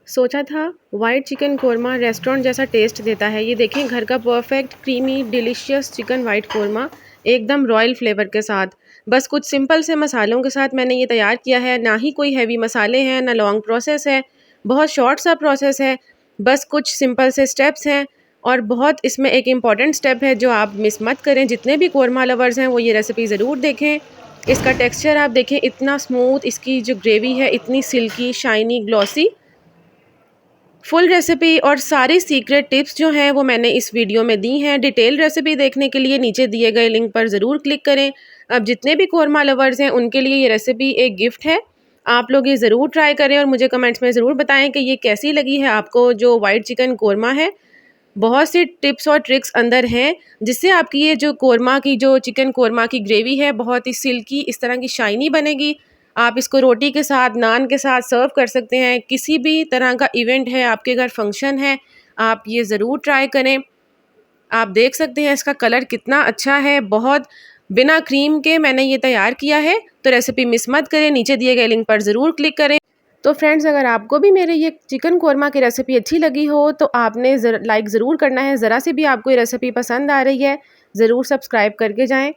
सोचा था white chicken korma restaurant जैसा टेस्ट देता है। ये देखें, घर का perfect creamy delicious chicken white korma एकदम रॉयल फ्लेवर के साथ। बस कुछ सिंपल से मसालों के साथ मैंने ये तैयार किया है। ना ही कोई हैवी मसाले हैं, ना लॉन्ग प्रोसेस है, बहुत शॉर्ट सा प्रोसेस है। बस कुछ सिंपल से स्टेप्स हैं और बहुत इसमें एक इम्पॉर्टेंट स्टेप है जो आप मिस मत करें। जितने भी कोरमा लवर्स हैं वो ये रेसिपी ज़रूर देखें। इसका टेक्सचर आप देखें, इतना स्मूथ, इसकी जो ग्रेवी है इतनी silky shiny glossy. Full recipe और सारी सीक्रेट टिप्स जो हैं वो मैंने इस वीडियो में दी हैं। डिटेल रेसिपी देखने के लिए नीचे दिए गए लिंक पर ज़रूर क्लिक करें। अब जितने भी कोरमा लवर्स हैं उनके लिए ये रेसिपी एक गिफ्ट है। आप लोग ये ज़रूर ट्राई करें और मुझे कमेंट्स में ज़रूर बताएं कि ये कैसी लगी है आपको जो वाइट चिकन कोरमा है। बहुत सी टिप्स और ट्रिक्स अंदर हैं जिससे आपकी ये जो कोरमा की जो चिकन कोरमा की ग्रेवी है बहुत ही सिल्की इस तरह की शाइनी बनेगी। आप इसको रोटी के साथ, नान के साथ सर्व कर सकते हैं। किसी भी तरह का इवेंट है, आपके घर फंक्शन है, आप ये ज़रूर ट्राई करें। आप देख सकते हैं इसका कलर कितना अच्छा है। बहुत बिना क्रीम के मैंने ये तैयार किया है। तो रेसिपी मिस मत करें, नीचे दिए गए लिंक पर ज़रूर क्लिक करें। तो फ्रेंड्स, अगर आपको भी मेरे ये चिकन कोरमा की रेसिपी अच्छी लगी हो तो आपने लाइक ज़रूर करना है। ज़रा से भी आपको ये रेसिपी पसंद आ रही है ज़रूर सब्सक्राइब करके जाएं।